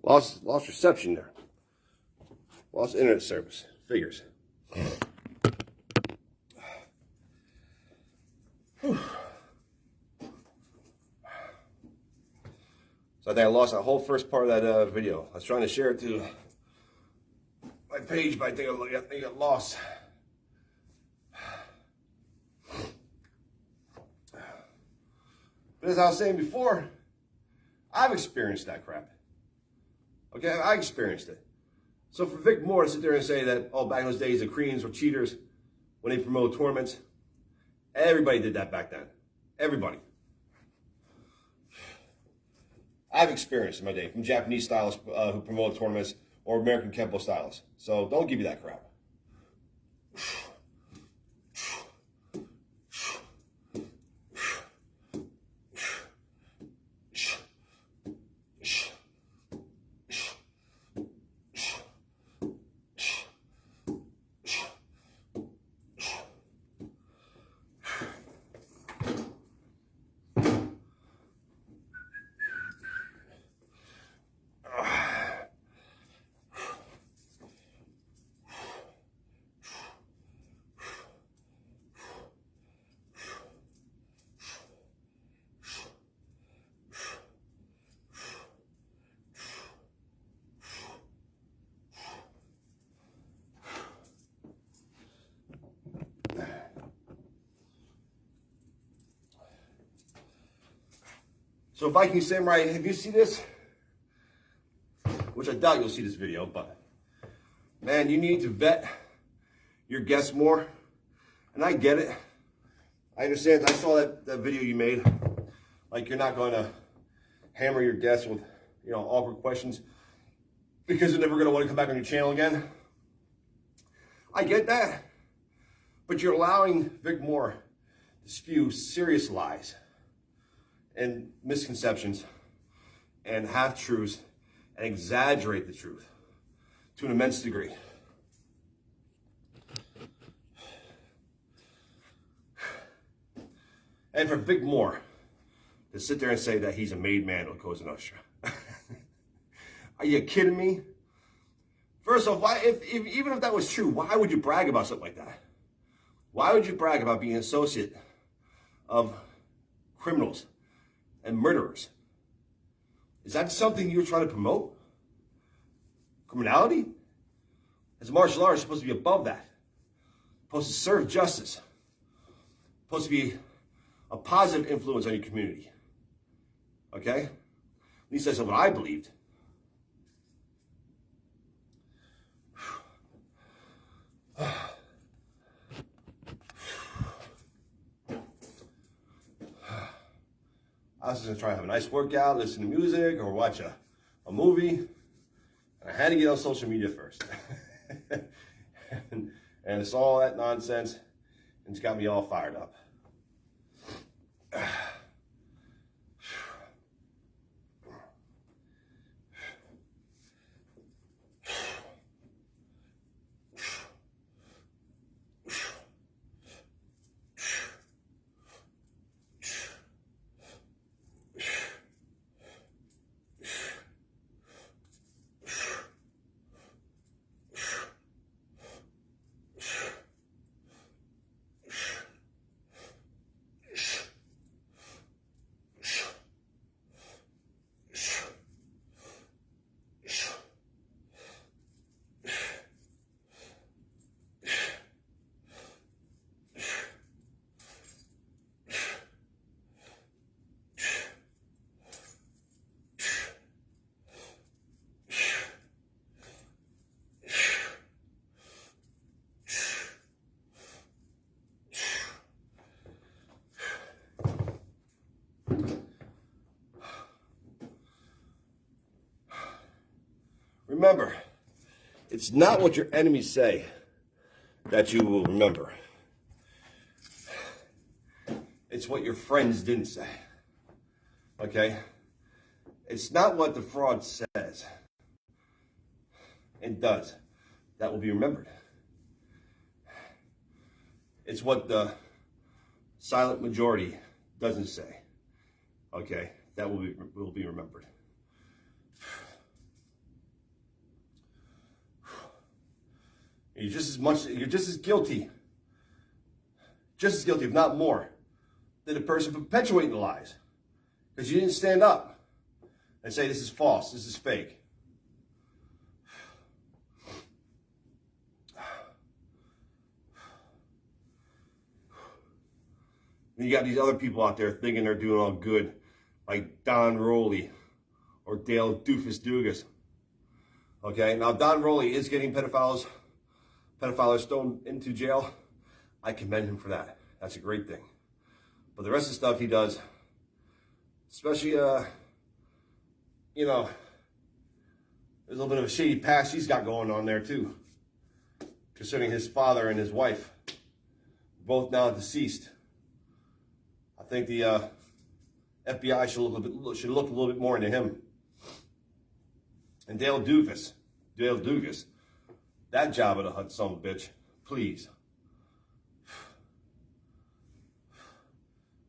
Lost reception there. Lost internet service. Figures. Whew. So I think I lost that whole first part of that video. I was trying to share it to my page, but I think I got lost. But as I was saying before, I've experienced that crap. Okay, I experienced it. So for Vic Moore to sit there and say that, oh, back in those days, the Koreans were cheaters when they promoted tournaments, everybody did that back then. Everybody. I've experienced in my day from Japanese stylists who promoted tournaments or American Kempo stylists. So don't give me that crap. So Viking Samurai, have you seen this? Which I doubt you'll see this video, but man, you need to vet your guests more. And I get it. I understand. I saw that video you made. Like, you're not going to hammer your guests with, awkward questions because they're never going to want to come back on your channel again. I get that. But you're allowing Vic Moore to spew serious lies and misconceptions and half-truths and exaggerate the truth to an immense degree. And for Vic Moore to sit there and say that he's a made man of Cosa Nostra. Are you kidding me? First off, even if that was true, why would you brag about something like that? Why would you brag about being an associate of criminals and murderers? Is that something you're trying to promote? Criminality? As a martial artist, you're supposed to be above that. Supposed to serve justice. Supposed to be a positive influence on your community. Okay? At least that's what I believed. I was just gonna try to have a nice workout, listen to music, or watch a movie. And I had to get on social media first. and it's all that nonsense, and it's got me all fired up. Remember, it's not what your enemies say that you will remember. It's what your friends didn't say. Okay? It's not what the fraud says and does that will be remembered. It's what the silent majority doesn't say. Okay? That will be remembered. you're just as guilty, if not more, than the person perpetuating the lies. Because you didn't stand up and say, this is false, this is fake. And you got these other people out there thinking they're doing all good, like Don Rowley or Dale Doofus Dugas. Okay, now Don Rowley is getting pedophiles thrown into jail. I commend him for that. That's a great thing. But the rest of the stuff he does, especially, you know, there's a little bit of a shady past he's got going on there too, concerning his father and his wife, both now deceased. I think the FBI should look a little bit more into him. And Dale Dugas, that job of the Hut, son of a bitch, please.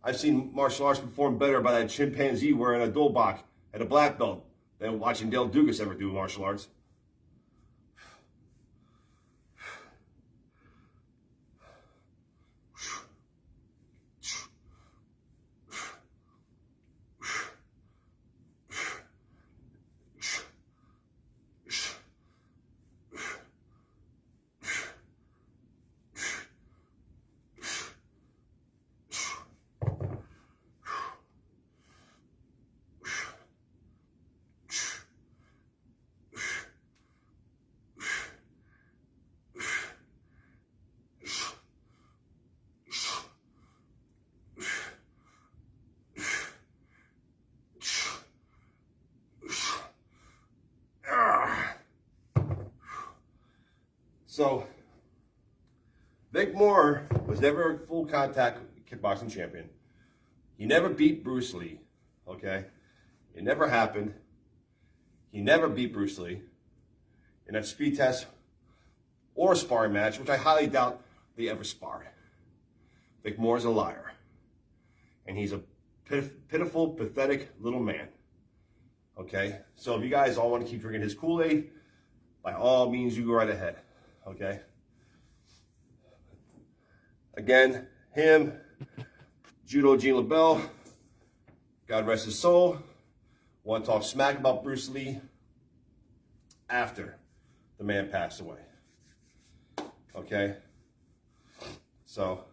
I've seen martial arts perform better by that chimpanzee wearing a dobak and a black belt than watching Dale Dugas ever do martial arts. So, Vic Moore was never a full contact kickboxing champion. He never beat Bruce Lee, okay? It never happened. He never beat Bruce Lee in that speed test or sparring match, which I highly doubt they ever sparred. Vic Moore's a liar. And he's a pitiful, pathetic little man, okay? So if you guys all want to keep drinking his Kool-Aid, by all means, you go right ahead. Okay. Again, him, Judo Gene LaBelle, God rest his soul, want to talk smack about Bruce Lee after the man passed away. Okay. So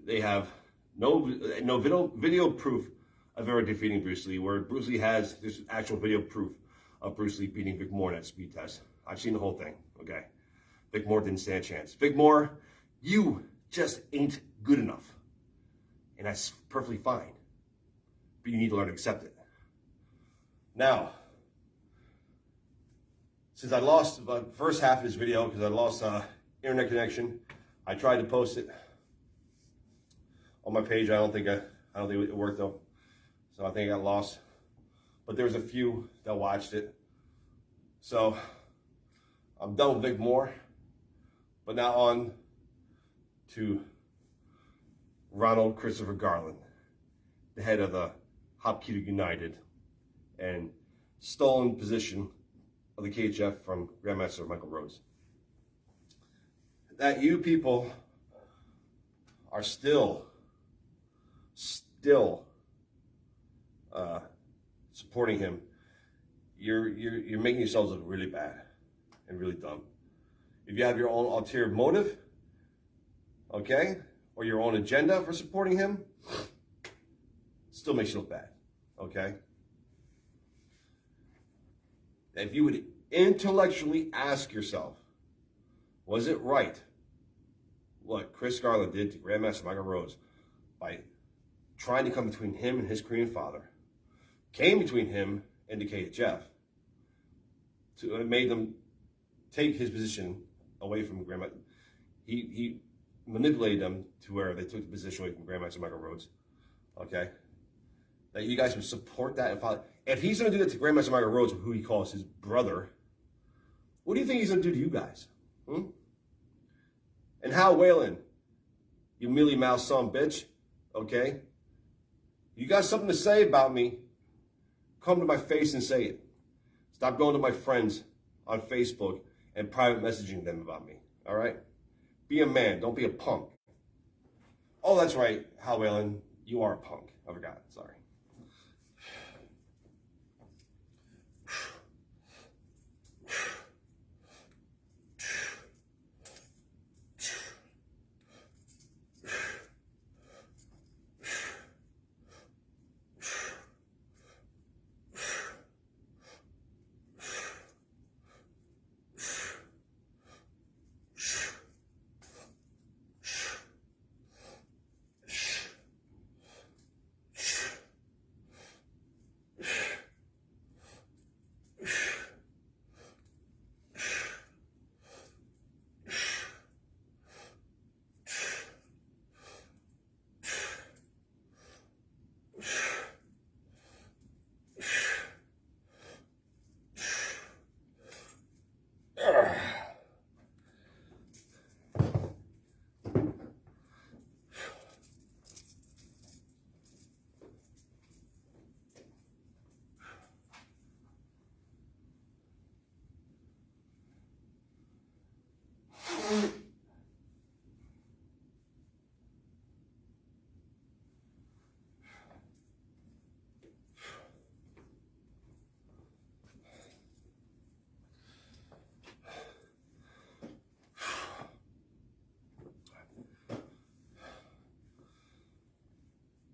they have no video proof of ever defeating Bruce Lee, where Bruce Lee has this actual video proof of Bruce Lee beating Vic Moore in that speed test. I've seen the whole thing, okay? Vic Moore didn't stand a chance. Vic Moore, you just ain't good enough. And that's perfectly fine. But you need to learn to accept it. Now, since I lost the first half of this video because I lost internet connection, I tried to post it on my page. I don't think it worked though. So I think I got lost. But there was a few that watched it. So I'm done with Vic Moore, but now on to Ronald Christopher Garland, the head of the Hopkins United and stolen position of the KHF from Grandmaster Michael Rhodes. That you people are still supporting him. You're making yourselves look really bad and really dumb. If you have your own ulterior motive, okay, or your own agenda for supporting him, it still makes you look bad, okay? If you would intellectually ask yourself, was it right what Chris Garland did to Grandmaster Michael Rhodes by trying to come between him and his Korean father, came between him and the KHF, to made them take his position away from Grandma. He manipulated them to where they took the position away from Grandmaster Michael Rhodes. Okay, that you guys would support that and follow. If he's going to do that to Grandmaster Michael Rhodes, who he calls his brother, what do you think he's going to do to you guys? And Hal Whalen, you mealy mouthed son of a bitch. Okay, you got something to say about me? Come to my face and say it. Stop going to my friends on Facebook and private messaging them about me. All right? Be a man. Don't be a punk. Oh, that's right, Hal Whalen. You are a punk. I forgot. Sorry.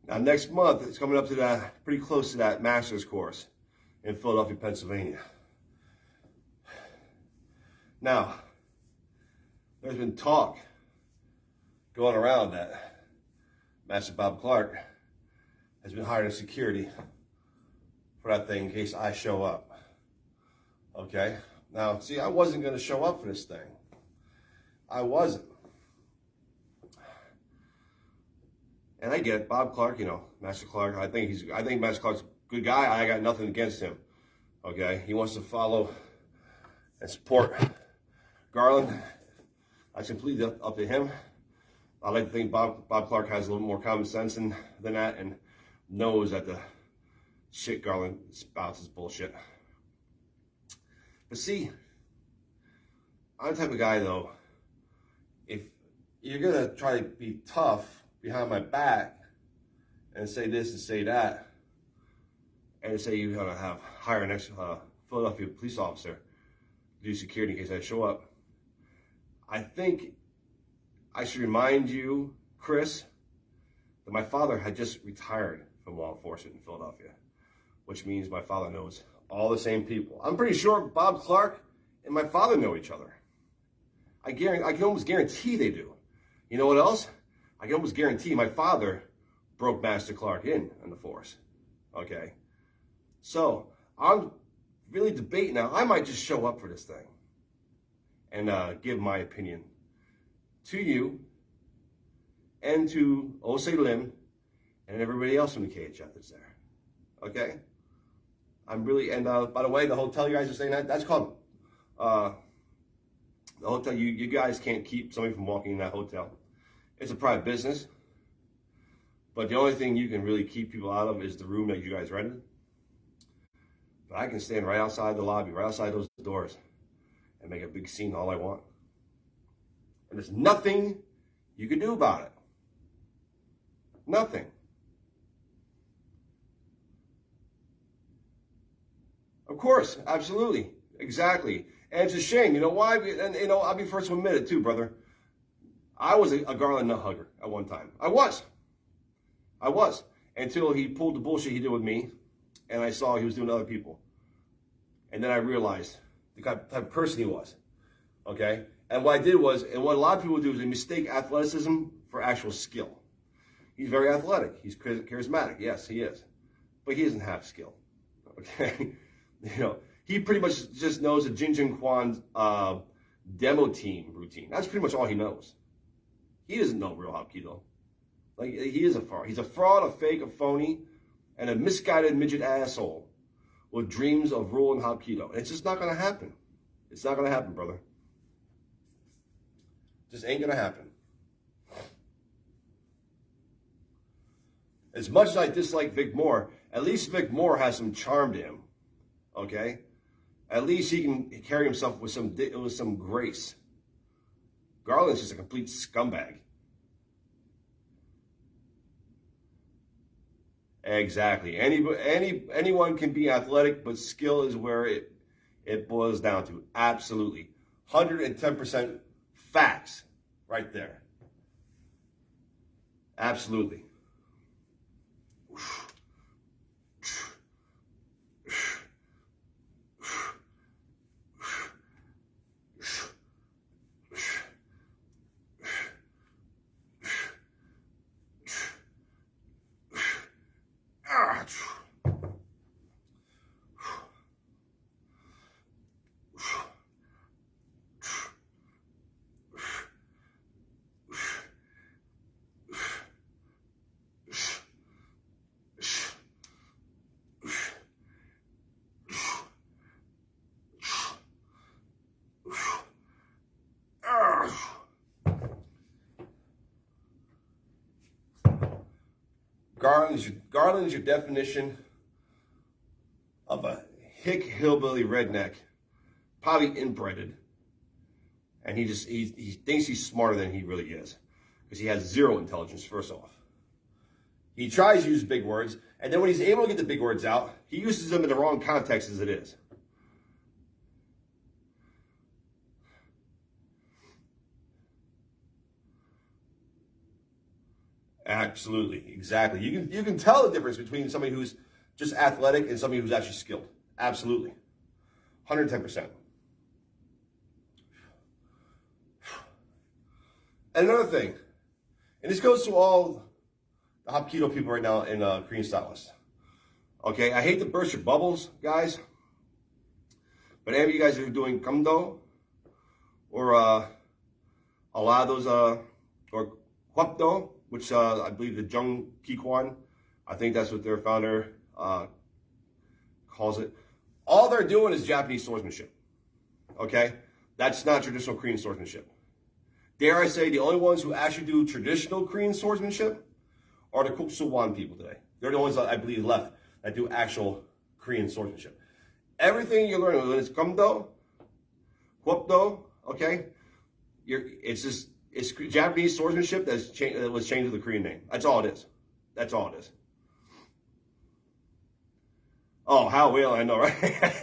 Now, next month, it's coming up to that, pretty close to that master's course in Philadelphia, Pennsylvania. Now, there's been talk going around that Master Bob Clark has been hiring security for that thing in case I show up. Okay? Now, see, I wasn't going to show up for this thing. I wasn't. And I get it. Bob Clark, you know, Master Clark, I think Master Clark's a good guy. I got nothing against him. Okay? He wants to follow and support Garland. That's completely up to him. I like to think Bob Clark has a little more common sense than that and knows that the shit Garland spouts is bullshit. But see, I'm the type of guy, though, if you're going to try to be tough behind my back and say this and say that, and say you're going to hire an Philadelphia police officer to do security in case I show up, I think I should remind you, Chris, that my father had just retired from law enforcement in Philadelphia, which means my father knows all the same people. I'm pretty sure Bob Clark and my father know each other. I can almost guarantee they do. You know what else? I can almost guarantee my father broke Master Clark in the force. Okay? So, I'm really debating now. I might just show up for this thing and give my opinion to you and to Ose Lim and everybody else from the KHF that's there. Okay? I'm really, and by the way, the hotel you guys are staying at, that's called, the hotel, you guys can't keep somebody from walking in that hotel. It's a private business, but the only thing you can really keep people out of is the room that you guys rented. But I can stand right outside the lobby, right outside those doors, and make a big scene all I want. And there's nothing you can do about it. Nothing. Of course, absolutely, exactly. And it's a shame, you know why? And you know, I'll be first to admit it too, brother. I was a Garland nut hugger at one time. I was. Until he pulled the bullshit he did with me, and I saw he was doing to other people. And then I realized the type of person he was. Okay? And what I did was, and what a lot of people do is they mistake athleticism for actual skill. He's very athletic. He's charismatic. Yes, he is. But he doesn't have skill. Okay? You know, he pretty much just knows the Jin Jin Kwan's demo team routine. That's pretty much all he knows. He doesn't know real Hapkido. Like, he is a fraud. He's a fraud, a fake, a phony, and a misguided midget asshole with dreams of ruling Hapkido. And it's just not going to happen. It's not going to happen, brother. Just ain't going to happen. As much as I dislike Vic Moore, at least Vic Moore has some charm to him. Okay? At least he can carry himself with some grace. Garland's just a complete scumbag. Exactly. Anyone can be athletic, but skill is where it boils down to. Absolutely. 110% facts right there. Absolutely. Garland's your definition of a hick hillbilly redneck, probably inbreded, and he thinks he's smarter than he really is, because he has zero intelligence. First off, he tries to use big words, and then when he's able to get the big words out, he uses them in the wrong context as it is. Absolutely, exactly. You can tell the difference between somebody who's just athletic and somebody who's actually skilled. Absolutely, 110%. And another thing, and this goes to all the Hapkido people right now in Korean stylists. Okay, I hate to burst your bubbles, guys, but any of you guys that are doing kamdo or a lot of those or hwapdo, which I believe the Jung Kikwan, I think that's what their founder calls it. All they're doing is Japanese swordsmanship. Okay? That's not traditional Korean swordsmanship. Dare I say, the only ones who actually do traditional Korean swordsmanship are the Kuksuwan people today. They're the ones that I believe left that do actual Korean swordsmanship. Everything you learn, when it's kamdo, hwapdo, okay? It's Japanese swordsmanship that was changed to the Korean name. That's all it is. That's all it is. Oh, how will I know, right?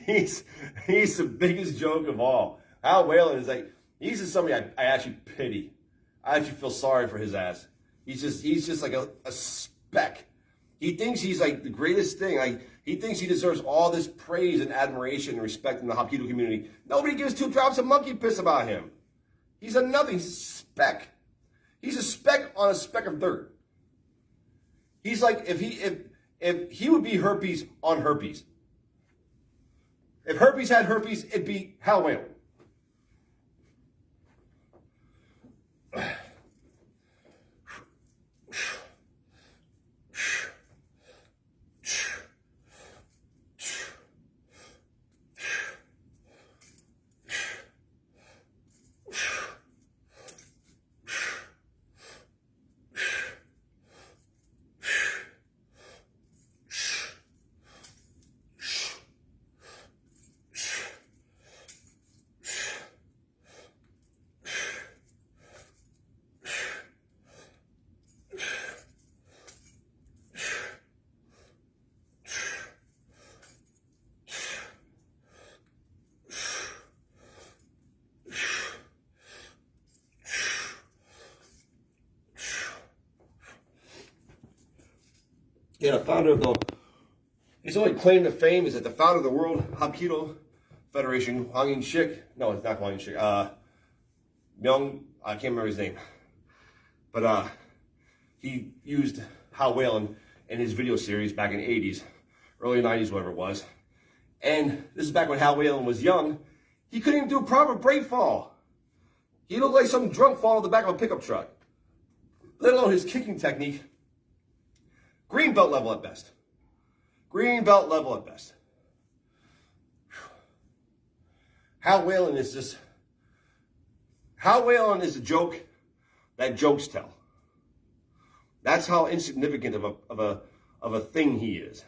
he's the biggest joke of all. Hal Whalen is like, he's just somebody I actually pity. I actually feel sorry for his ass. He's just like a speck. He thinks he's like the greatest thing. Like, he thinks he deserves all this praise and admiration and respect in the Hapkido community. Nobody gives 2 drops of monkey piss about him. He's a nothing. He's a speck. He's a speck on a speck of dirt. He's like if he would be herpes on herpes. If herpes had herpes, it'd be Hal Whalen. Yeah, the founder of his only claim to fame is that the founder of the World Hapkido Federation, Hwang In-shik, no, it's not Hwang In-shik, I can't remember his name, but he used Hal Whalen in his video series back in the 80s, early 90s, whatever it was, and this is back when Hal Whalen was young. He couldn't even do a proper brake fall. He looked like some drunk fall in the back of a pickup truck, let alone his kicking technique. Green belt level at best. Green belt level at best. Hal Whalen is a joke that jokes tell. That's how insignificant of a thing he is.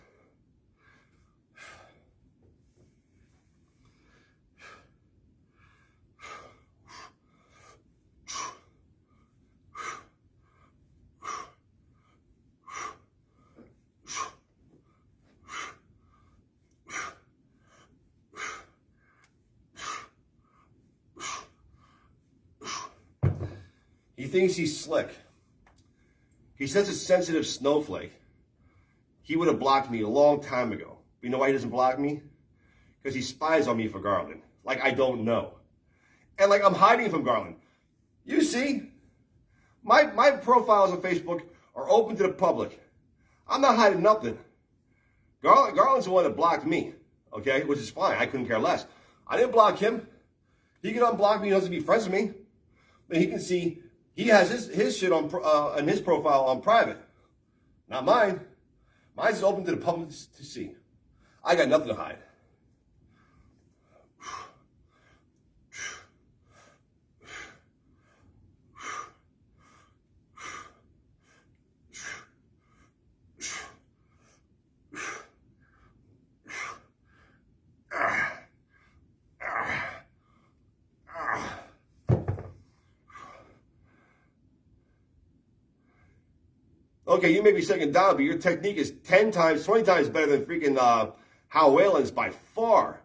He thinks he's slick. He's such a sensitive snowflake. He would have blocked me a long time ago. But you know why he doesn't block me? Because he spies on me for Garland. Like I don't know. And like I'm hiding from Garland. You see, my profiles on Facebook are open to the public. I'm not hiding nothing. Garland's the one that blocked me, okay? Which is fine. I couldn't care less. I didn't block him. He can unblock me. He doesn't be friends with me. But he can see he has his shit on his profile on private. Not mine. Mine's open to the public to see. I got nothing to hide. Okay, you may be second down, but your technique is 10 times, 20 times better than freaking Hal Whalen's by far.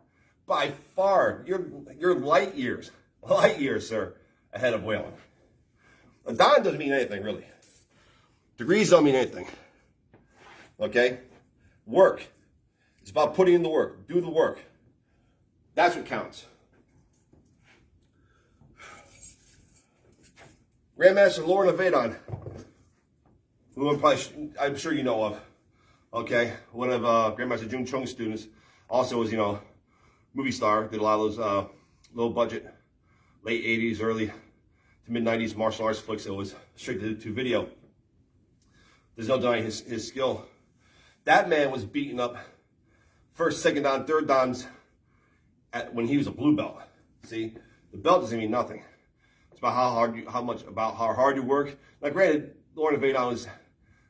By far. You're light years, sir, ahead of Whalen. A Don doesn't mean anything, really. Degrees don't mean anything. Okay? Work. It's about putting in the work. Do the work. That's what counts. Grandmaster Lauren Avadon, who I'm sure you know of, okay? One of Grandmaster Jung Chung's students, also was, movie star, did a lot of those low budget, late 80s, early to mid 90s martial arts flicks that was straight to video. There's no denying his skill. That man was beating up first, second dan, third dans when he was a blue belt. See, the belt doesn't mean nothing. It's about how hard you work. Now, granted, Lauren Avadon is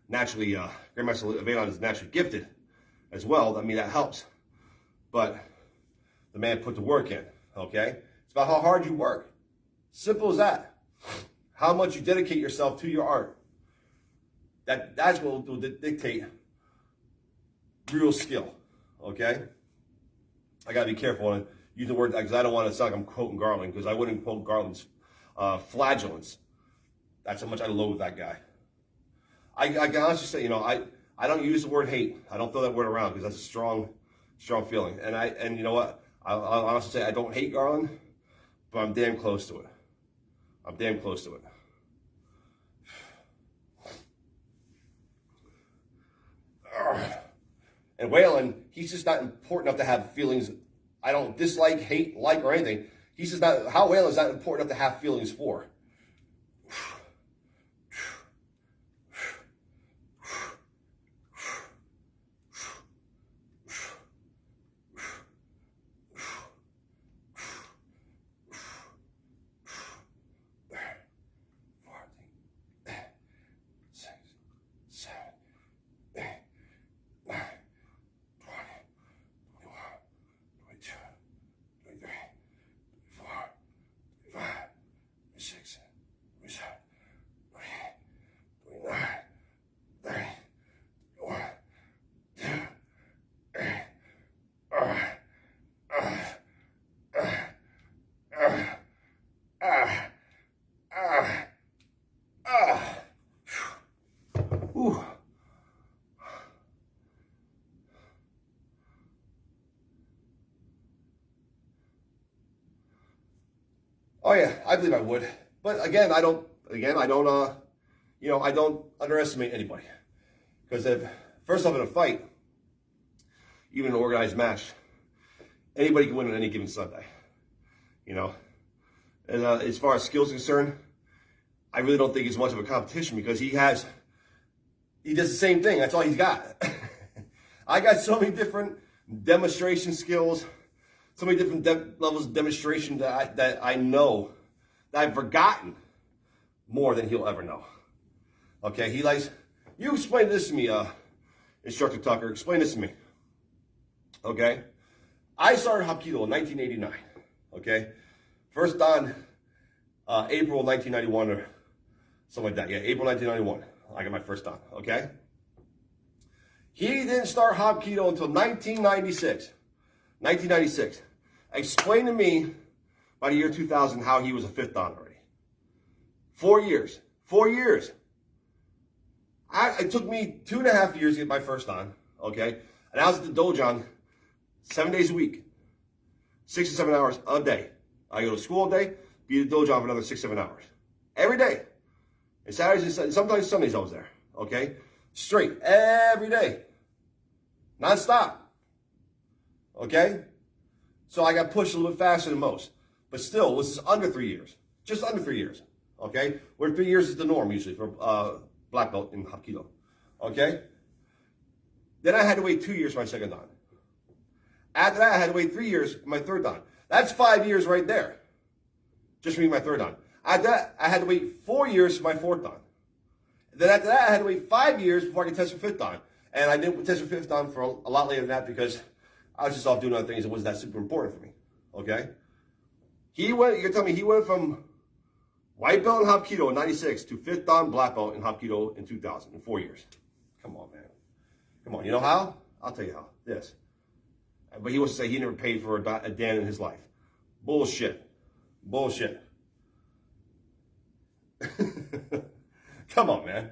naturally, Grandmaster Avadon is naturally gifted as well. I mean, that helps. But the man put the work in, okay? It's about how hard you work. Simple as that. How much you dedicate yourself to your art. That's what will dictate real skill, okay? I gotta be careful when I use the word, because I don't want to sound like I'm quoting Garland, because I wouldn't quote Garland's flagellance. That's how much I loathe that guy. I can honestly say, I don't use the word hate. I don't throw that word around because that's a strong feeling. And you know what? I'll honestly say I don't hate Garland, but I'm damn close to it. I'm damn close to it. And Whalen, he's just not important enough to have feelings. I don't dislike, hate, like, or anything. He's just not, how Whalen's not important enough to have feelings for. Ooh. Oh yeah, I believe I would. But again, I don't underestimate anybody. Because first off, in a fight, even an organized match, anybody can win on any given Sunday. And as far as skills concerned, I really don't think it's much of a competition because he does the same thing. That's all he's got. I got so many different demonstration skills, so many different levels of demonstration that I know that I've forgotten more than he'll ever know. Okay, he likes, you explain this to me, Instructor Tucker, explain this to me. Okay, I started Hapkido in 1989. Okay, first on April 1991 or something like that. Yeah, April 1991. I got my first dan. Okay. He didn't start Hapkido until 1996. 1996. Explain to me by the year 2000 how he was a fifth dan already. 4 years. 4 years. It took me 2.5 years to get my first dan, okay? And I was at the dojo 7 days a week, 6 to 7 hours a day. I go to school all day, be at the dojo for another 6, 7 hours. Every day. And Saturdays and sometimes Sundays I was there, okay? Straight, every day. Non-stop. Okay? So I got pushed a little bit faster than most. But still, this is under 3 years. Just under 3 years. Okay? Where 3 years is the norm usually for black belt in Hapkido. Okay? Then I had to wait 2 years for my second dan. After that, I had to wait 3 years for my third dan. That's 5 years right there. Just for me, my third dan. After that, I had to wait 4 years for my fourth dan. Then after that, I had to wait 5 years before I could test for fifth dan. And I didn't test for fifth dan for a lot later than that because I was just off doing other things. It wasn't that super important for me. Okay? You're telling me he went from white belt in Hapkido in 96 to fifth dan black belt in Hapkido in 2000 in 4 years. Come on, man. Come on. You know how? I'll tell you how. This. But he wants to say he never paid for a dan in his life. Bullshit. Bullshit. Come on, man.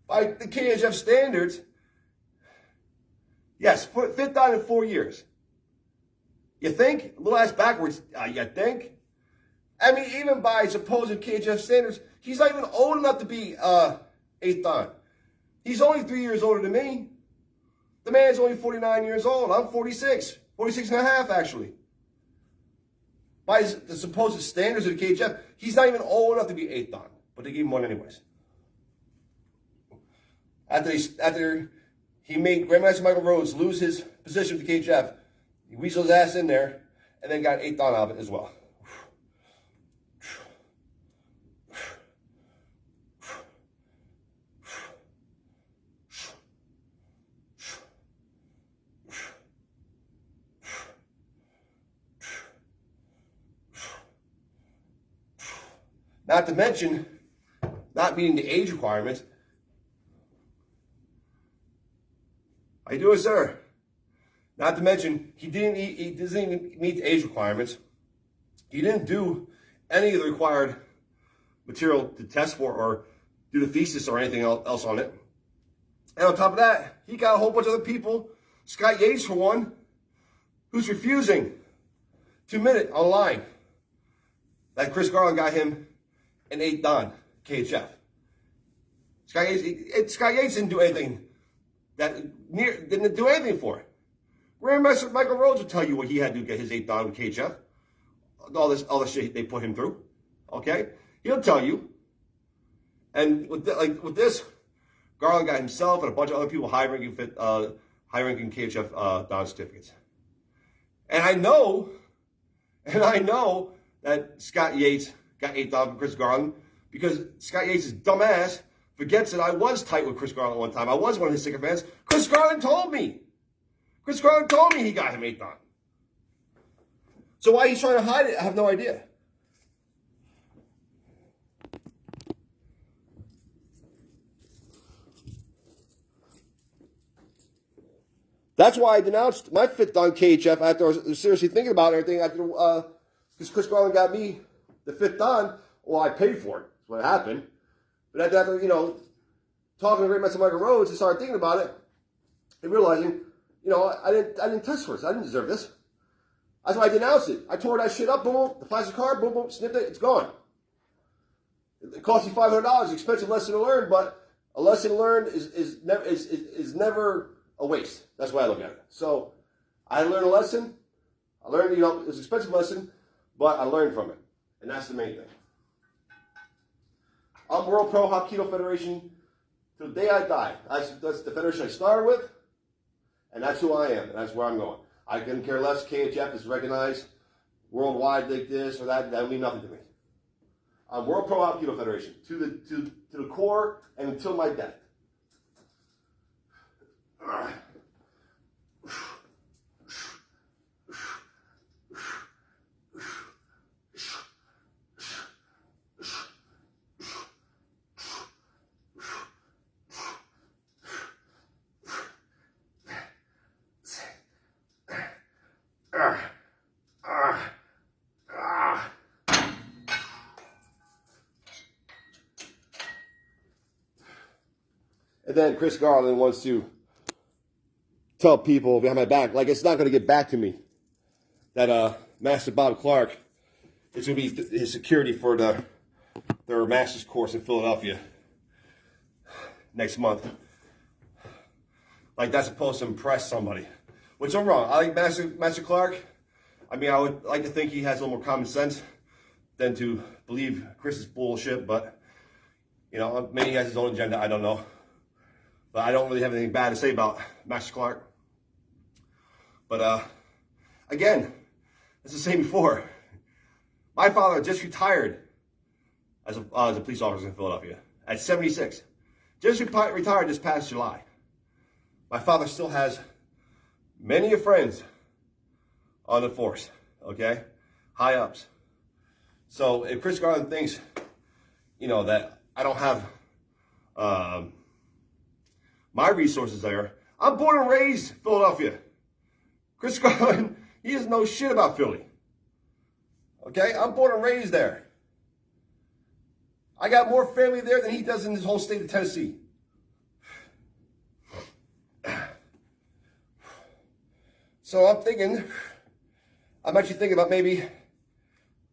By the KHF standards, yes, fifth dan in 4 years. You think? A little ass backwards, you think? I mean, even by supposed KHF standards, he's not even old enough to be eighth dan. He's only 3 years older than me. The man's only 49 years old. I'm 46. 46 and a half, actually. By the supposed standards of the KHF, he's not even old enough to be eighth dan. But they gave him one anyways. After he made Grandmaster Michael Rhodes lose his position with the KHF, he weaseled his ass in there and then got eighth dan out of it as well. Not to mention, not meeting the age requirements. How you doing, sir? Not to mention, he doesn't even meet the age requirements. He didn't do any of the required material to test for or do the thesis or anything else on it. And on top of that, he got a whole bunch of other people, Scott Yates for one, who's refusing to admit it online that Chris Garland got him an eighth dan KHF. Scott Yates didn't do anything didn't do anything for it. Grandmaster Michael Rhodes will tell you what he had to get his eighth dan with KHF. All this shit they put him through. Okay? He'll tell you. And with this, Garland got himself and a bunch of other people high-ranking KHF dan certificates. And I know that Scott Yates got eighth dan from Chris Garland because Scott Yates' dumbass forgets that I was tight with Chris Garland one time. I was one of his sycophants. Chris Garland told me. Chris Garland told me he got him eighth dan. So why he's trying to hide it, I have no idea. That's why I denounced my fifth dan KHF after I was seriously thinking about everything. After because Chris Garland got me the fifth dan, well, I paid for it. That's what happened. But after talking to Grandmaster Michael Rhodes and started thinking about it and realizing, I didn't test for this. I didn't deserve this. That's why I denounced it. I tore that shit up, boom, boom, the plastic card, boom, boom, snipped it, it's gone. It cost you $500, expensive lesson to learn, but a lesson learned is never a waste. That's why I look at it. So I learned a lesson. I learned, it was an expensive lesson, but I learned from it. And that's the main thing. I'm World Pro Hapkido Federation to the day I die. That's the federation I started with, and that's who I am, and that's where I'm going. I couldn't care less. KHF is recognized worldwide like this or that. That would mean nothing to me. I'm World Pro Hapkido Federation to the core and until my death. And then Chris Garland wants to tell people behind my back, like it's not going to get back to me, that Master Bob Clark is going to be his security for their master's course in Philadelphia next month. Like that's supposed to impress somebody. Which I'm wrong. I like Master Clark. I mean, I would like to think he has a little more common sense than to believe Chris's bullshit, but you know, maybe he has his own agenda, I don't know. But I don't really have anything bad to say about Master Clark. But again, as I was saying before, my father just retired as a police officer in Philadelphia at 76. Just retired this past July. My father still has many friends on the force, okay? High ups. So if Chris Garland thinks, you know, that I don't have my resources there, I'm born and raised in Philadelphia. Chris Garland, he doesn't know shit about Philly. Okay? I'm born and raised there. I got more family there than he does in this whole state of Tennessee. So I'm actually thinking about maybe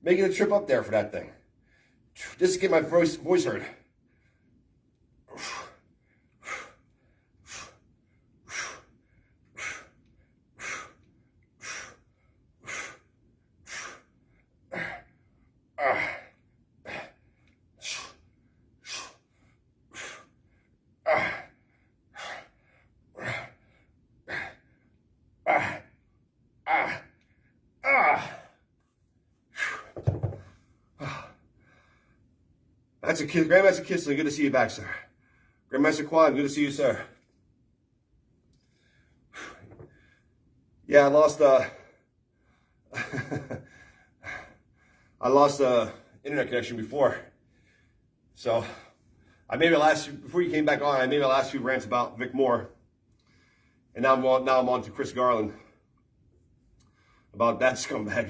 making a trip up there for that thing. Just to get my voice heard. That's a kiss. Grandmaster Kissling, good to see you back, sir. Grandmaster Quan, good to see you, sir. Yeah, I lost internet connection before. So I made before you came back on, I made my last few rants about Vic Moore. And now I'm on to Chris Garland. About that scumbag.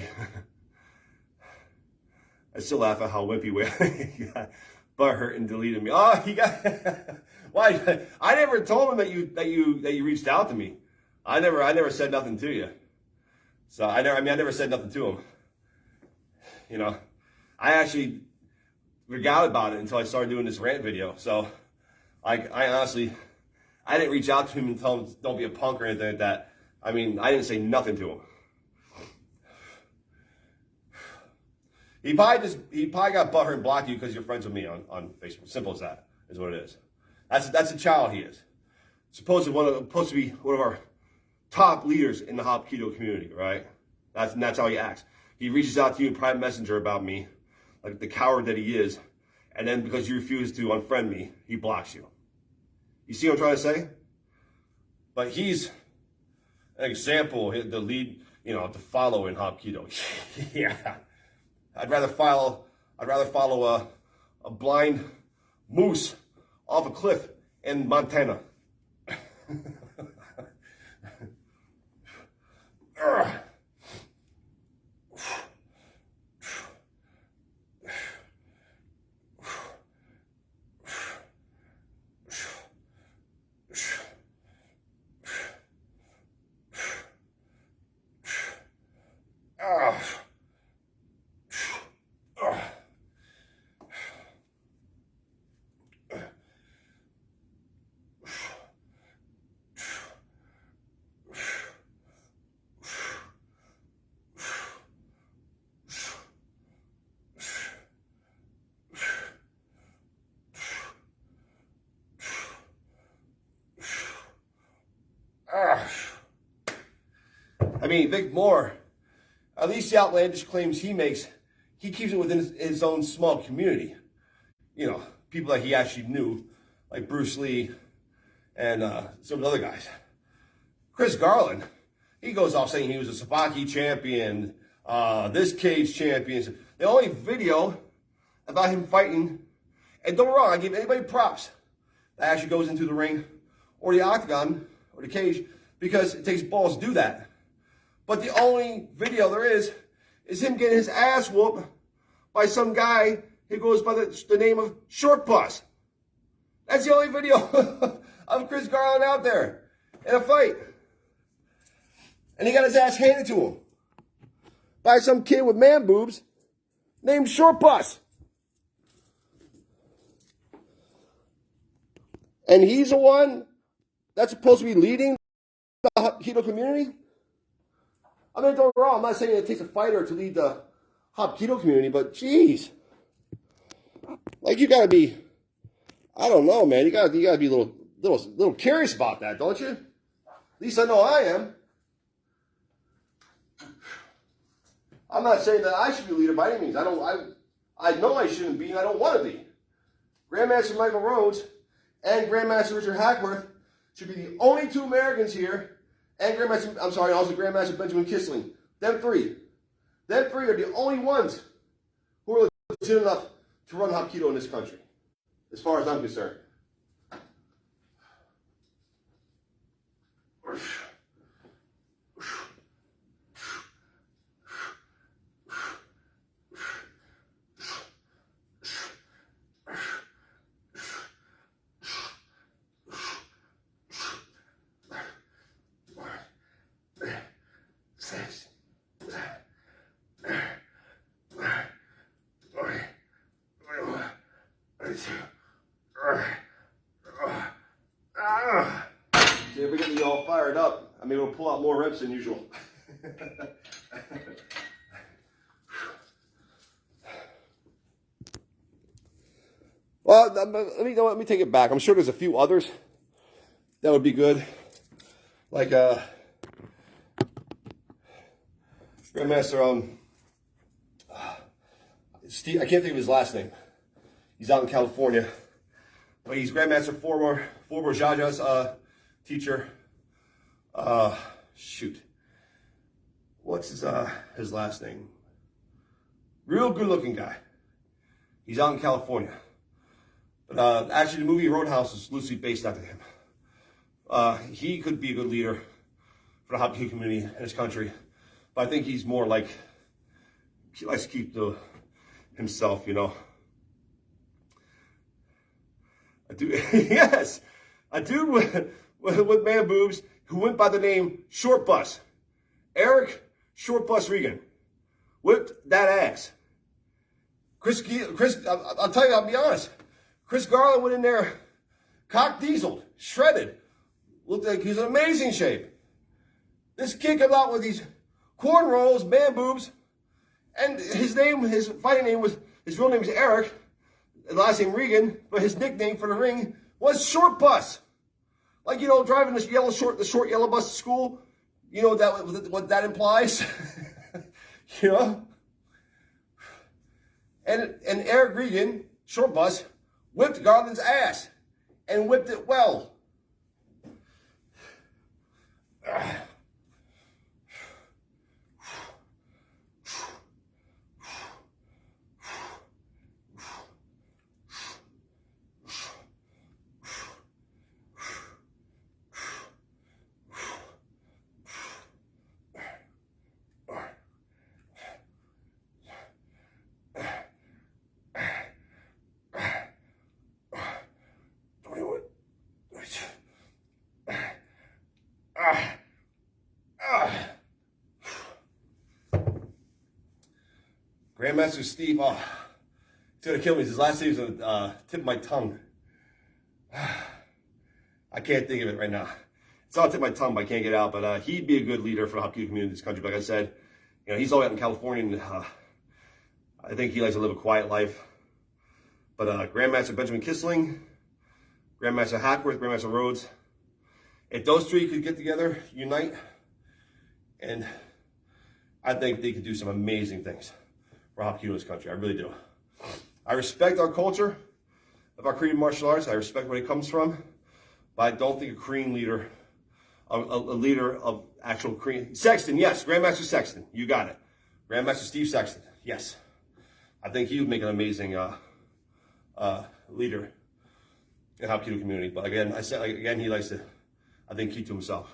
I still laugh at how wimpy he got butthurt and deleted me. Oh, he got why? I never told him that you reached out to me. I never said nothing to you. So I never said nothing to him. You know, I actually forgot about it until I started doing this rant video. So I honestly, I didn't reach out to him and tell him don't be a punk or anything like that. I mean, I didn't say nothing to him. He probably got butthurt and blocked you because you're friends with me on Facebook. Simple as that is what it is. That's the child he is. Supposed to be one of our top leaders in the Hapkido community, right? That's how he acts. He reaches out to you in private messenger about me, like the coward that he is, and then because you refuse to unfriend me, he blocks you. You see what I'm trying to say? But he's an example, the lead, you know, to follow in Hapkido. Yeah. I'd rather follow a blind moose off a cliff in Montana. I mean, Vic Moore, at least the outlandish claims he makes, he keeps it within his own small community. You know, people that he actually knew, like Bruce Lee and some of the other guys. Chris Garland, he goes off saying he was a Sabaki champion, this cage champion. The only video about him fighting, and don't get me wrong, I give anybody props that actually goes into the ring or the octagon or the cage because it takes balls to do that. But the only video there is him getting his ass whooped by some guy who goes by the name of Short Bus. That's the only video of Chris Garland out there in a fight. And he got his ass handed to him by some kid with man boobs named Short Bus. And he's the one that's supposed to be leading the Hapkido community. I mean, don't get me wrong, I'm not saying it takes a fighter to lead the Hapkido community, but geez. Like, you gotta be, I don't know, man. You gotta be a little curious about that, don't you? At least I know I am. I'm not saying that I should be a leader by any means. I know I shouldn't be, and I don't want to be. Grandmaster Michael Rhodes and Grandmaster Richard Hackworth should be the only two Americans here, and also Grandmaster Benjamin Kissling. Them three are the only ones who are legit enough to run Hapkido in this country, as far as I'm concerned. See, if we get you all fired up, I mean, we'll pull out more reps than usual. Well, let me take it back. I'm sure there's a few others that would be good. Like Grandmaster Steve, I can't think of his last name. He's out in California. But he's Grandmaster Forbor Jaja's teacher. Shoot. What's his last name? Real good looking guy. He's out in California. But actually the movie Roadhouse is loosely based after him. He could be a good leader for the Hapkido community in this country. But I think he's more like, he likes to keep to himself, you know. A dude, yes, a dude with man boobs who went by the name Short Bus. Eric Short Bus Regan whipped that ass. Chris, I'll tell you, I'll be honest. Chris Garland went in there, cock dieseled, shredded, looked like he's in amazing shape. This kid comes out with these cornrows, man boobs, and his fighting name his real name is Eric. Last name Regan, but his nickname for the ring was Short Bus. Like, you know, driving the short yellow bus to school, you know what that implies? You know? And Eric Regan, Short Bus, whipped Garland's ass and whipped it well. Grandmaster Steve, oh, he's gonna kill me. His last name's on the tip of my tongue. I can't think of it right now. It's on the tip of my tongue, but I can't get it out. But he'd be a good leader for the Hapkido community in this country. Like I said, you know, he's all out in California, and I think he likes to live a quiet life. But Grandmaster Benjamin Kissling, Grandmaster Hackworth, Grandmaster Rhodes, if those three could get together, unite, and I think they could do some amazing things for Hapkido in this country. I really do. I respect our culture of our Korean martial arts. I respect where it comes from, but I don't think a Korean leader, a leader of actual Korean. Sexton, yes, Grandmaster Sexton, you got it. Grandmaster Steve Sexton, yes. I think he would make an amazing leader in the Hapkido community. But again, he likes to, I think, keep to himself.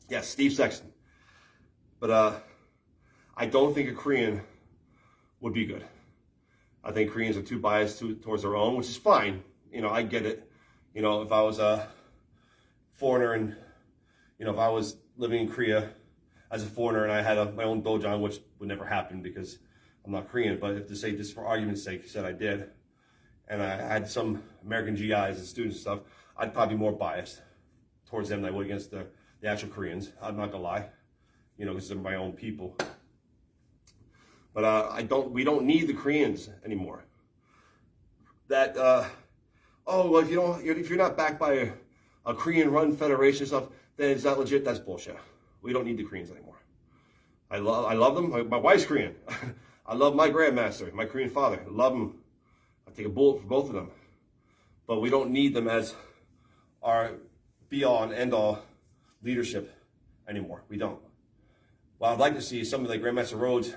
Yes, Steve Sexton. But I don't think a Korean would be good. I think Koreans are too biased towards their own, which is fine. You know, I get it. You know, if I was a foreigner and, you know, if I was living in Korea as a foreigner and I had my own dojang, which would never happen because I'm not Korean, but if to say just for argument's sake, said I did, and I had some American GIs and students and stuff, I'd probably be more biased towards them than I would against the actual Koreans. I'm not gonna lie, you know, because they're my own people. But we don't need the Koreans anymore. That oh well, if you're not backed by a Korean-run federation stuff, then it's not legit. That's bullshit. We don't need the Koreans anymore. I love them. My wife's Korean. I love my grandmaster, my Korean father. I love them. I take a bullet for both of them. But we don't need them as our be-all and end-all leadership anymore. We don't. Well, I'd like to see some of the Grandmaster Rhodes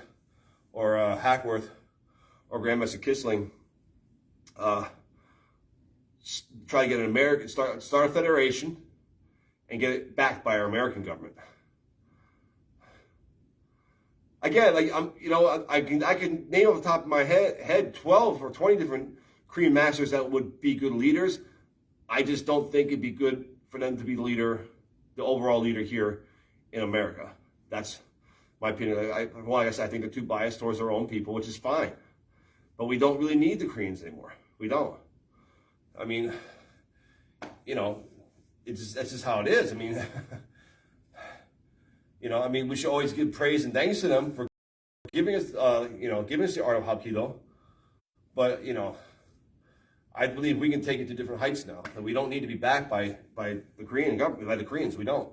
or Hackworth or Grandmaster Kissling try to get an American, start a federation and get it backed by our American government. Again, like I can name off the top of my head 12 or 20 different Korean masters that would be good leaders. I just don't think it'd be good for them to be the overall leader here in America. That's my opinion. Like I said, I think they're too biased towards their own people, which is fine. But we don't really need the Koreans anymore. We don't. I mean, you know, that's just how it is. I mean, you know, I mean, we should always give praise and thanks to them for giving us, giving us the art of Hapkido. But, you know, I believe we can take it to different heights now. And we don't need to be backed by the Korean government, by the Koreans. We don't.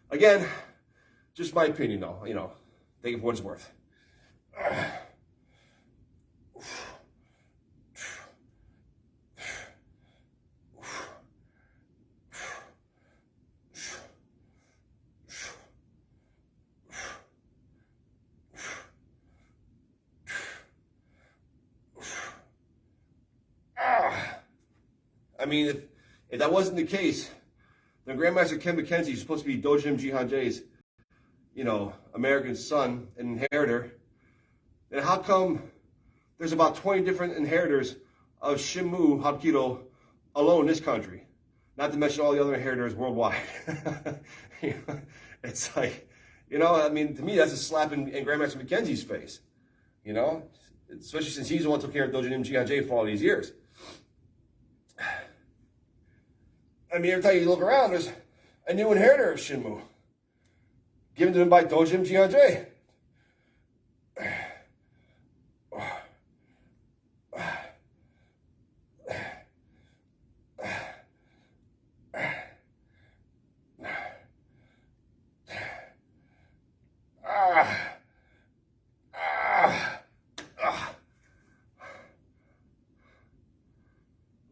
Again, just my opinion, though. You know, take it for what it's worth. I mean, if that wasn't the case, then Grandmaster Ken McKenzie is supposed to be Dojim Jihanjae's, you know, American son and inheritor. And how come there's about 20 different inheritors of Shinmu Hapkido alone in this country? Not to mention all the other inheritors worldwide. It's like, you know, I mean, to me, that's a slap in Grandmaster McKenzie's face, you know, especially since he's the one who took care of Dojim Jihanjae for all these years. I mean, every time you look around, there's a new inheritor of Shinmu, given to him by Dojim Jihanjae.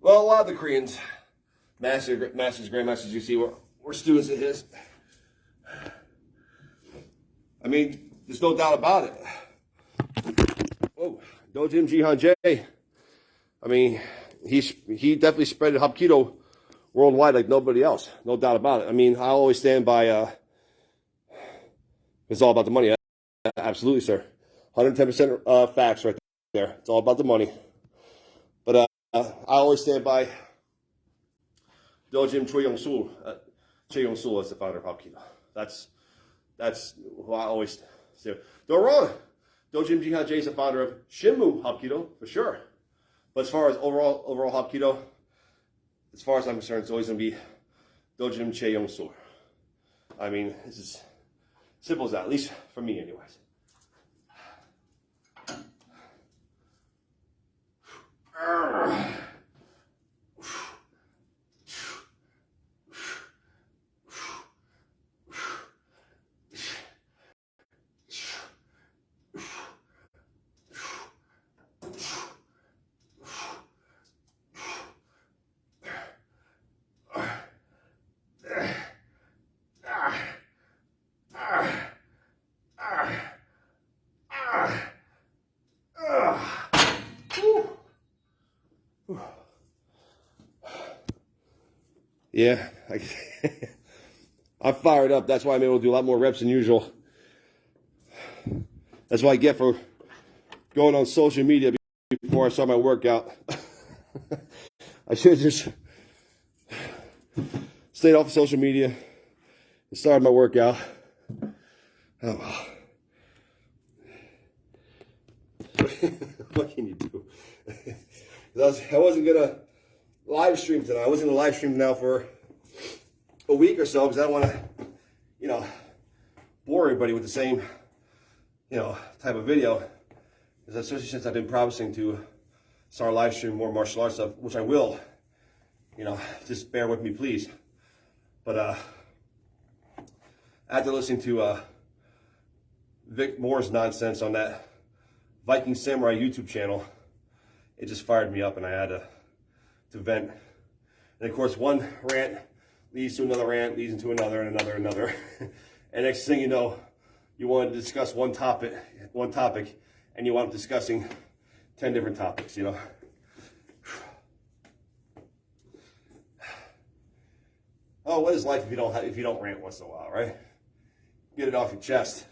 Well, a lot of the Koreans, masters, grandmasters, you see, were students of his. I mean, there's no doubt about it. Oh, Dojim Jihanjae. I mean, he definitely spread Hapkido worldwide like nobody else. No doubt about it. I mean, I always stand by, it's all about the money. Absolutely, sir. 110% facts right there. It's all about the money. But I always stand by Dojim Choi Yong-sul as the founder of Hapkido. That's who I always say. They're wrong. Dojim Jihanjae is the founder of Shinmu Hapkido, for sure. But as far as overall Hapkido, as far as I'm concerned, it's always going to be Dojim Choi Yong-sul. I mean, this is simple as that, at least for me anyways. Yeah, I'm fired up. That's why I'm able to do a lot more reps than usual. That's what I get for going on social media before I start my workout. I should have just stayed off of social media and started my workout. Oh well. What can you do? I wasn't gonna live stream tonight. I wasn't gonna live stream now for a week or so because I don't want to, you know, bore everybody with the same, you know, type of video. Because especially since I've been promising to start live stream more martial arts stuff, which I will. You know, just bear with me, please. But after listening to Vic Moore's nonsense on that Viking Samurai YouTube channel, it just fired me up, and I had to vent. And of course, one rant leads to another rant, leads into another, and another. And next thing you know, you want to discuss one topic, and you want discussing 10 different topics. You know. Oh, what is life if you don't rant once in a while, right? Get it off your chest.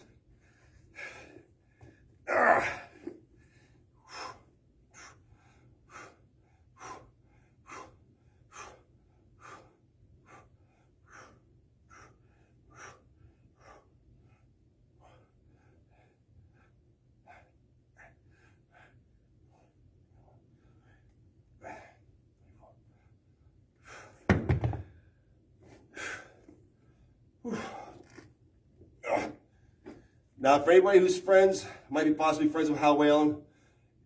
Now, for anybody who's friends, might be possibly friends with Hal Whalen,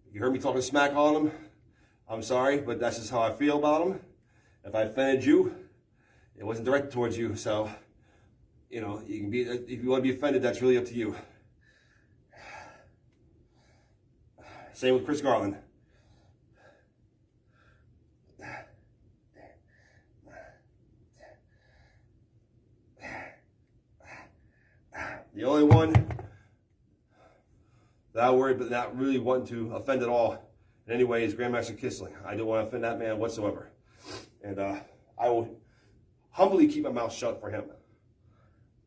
if you heard me talking smack on him, I'm sorry, but that's just how I feel about him. If I offended you, it wasn't directed towards you, so, you know, you can be, if you want to be offended, that's really up to you. Same with Chris Garland. The only one that I worry but not really wanting to offend at all in any way is Grandmaster Kissling. I don't want to offend that man whatsoever. And I will humbly keep my mouth shut for him.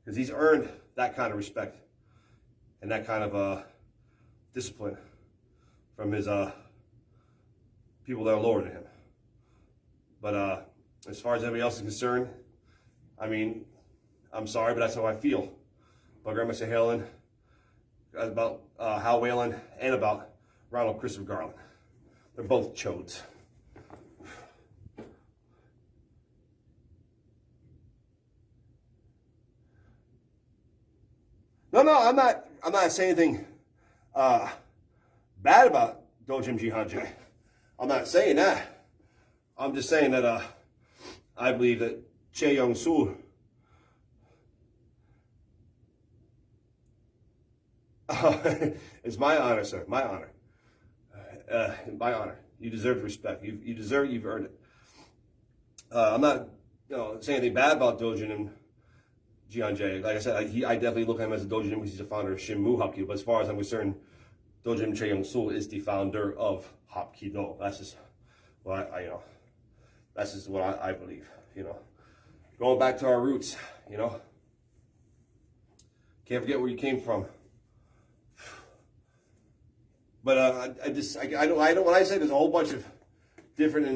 Because he's earned that kind of respect and that kind of discipline from his people that are lower than him. But as far as everybody else is concerned, I mean, I'm sorry, but that's how I feel about Grandmaster Halen, about Hal Whalen, and about Ronald Christopher Garland. They're both chodes. No, I'm not saying anything bad about Dojim Jihanjay. I'm not saying that. I'm just saying that I believe that Che Young-soo it's my honor, sir. My honor. My honor. You deserve respect. You deserve it. You've earned it. I'm not, saying anything bad about Dojin and Jihanjay. Like I said, I definitely look at him as a Dojin because he's the founder of Shinmu Hapkido. But as far as I'm concerned, Dojin Che Young-soo is the founder of Hapkido. That's just what that's just what I believe. Going back to our roots. Can't forget where you came from. But I don't. When I say there's a whole bunch of different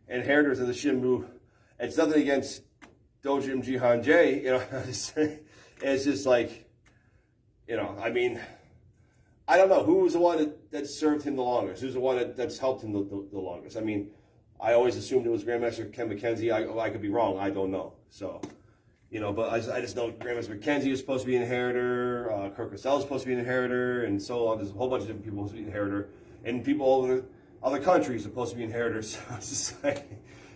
inheritors of the Shinmu, it's nothing against Dojim Jihanjay. It's just like, I mean, I don't know who was the one that served him the longest. Who's the one that's helped him the longest? I mean, I always assumed it was Grandmaster Ken McKenzie. I could be wrong. I don't know. So. But I just know Grandmaster McKenzie is supposed to be an inheritor, Kirk Russell is supposed to be an inheritor, and so on. There's a whole bunch of different people supposed to be an inheritor, and people all over other countries are supposed to be inheritors. So it's just like,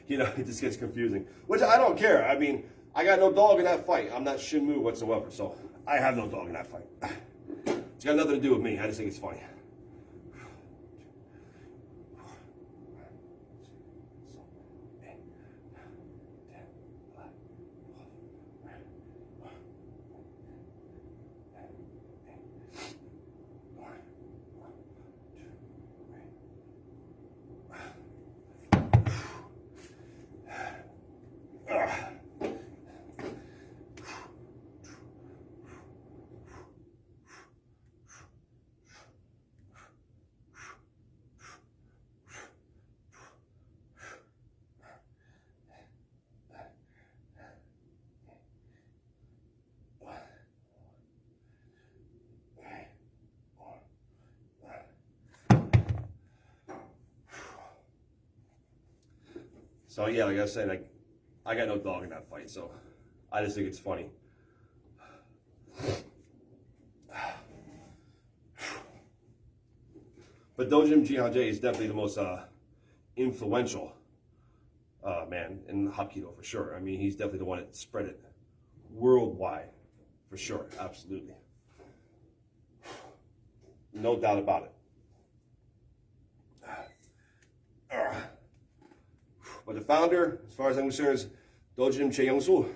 it just gets confusing. Which I don't care. I mean, I got no dog in that fight. I'm not Shinmu whatsoever, so I have no dog in that fight. It's got nothing to do with me. I just think it's funny. So yeah, like I said, like I got no dog in that fight, so I just think it's funny. But Dojim Jihanjae is definitely the most influential man in Hapkido for sure. I mean, he's definitely the one that spread it worldwide for sure, absolutely. No doubt about it. But the founder, as far as I'm concerned, is Dojim Che Young-soo.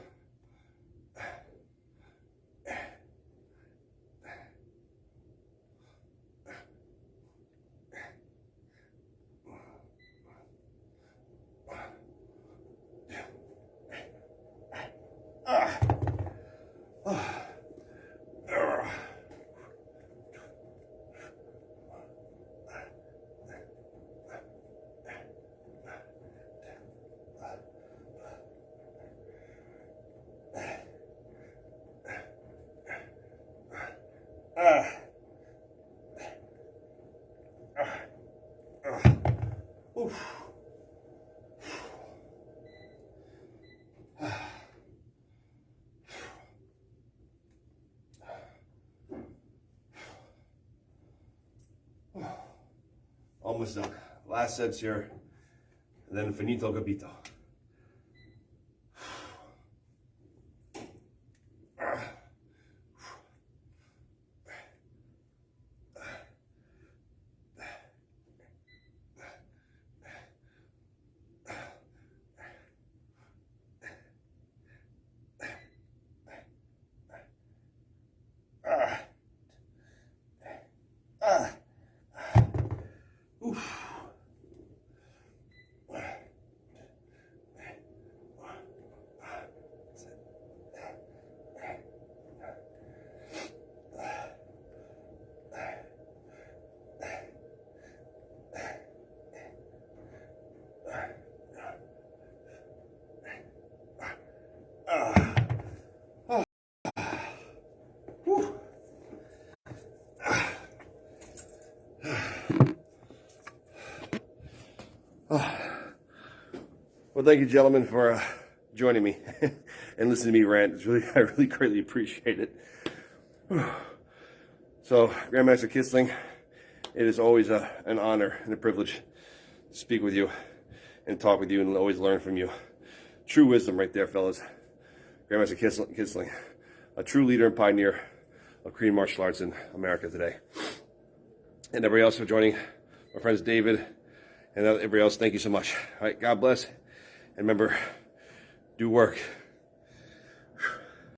Almost done. Last sets here, and then finito capito. Well, thank you, gentlemen, for joining me and listening to me rant. I really greatly appreciate it. So, Grandmaster Kissling, it is always an honor and a privilege to speak with you and talk with you and always learn from you. True wisdom right there, fellas. Grandmaster Kissling, a true leader and pioneer of Korean martial arts in America today. And everybody else for joining, my friends David and everybody else, thank you so much. All right, God bless. And remember, do work.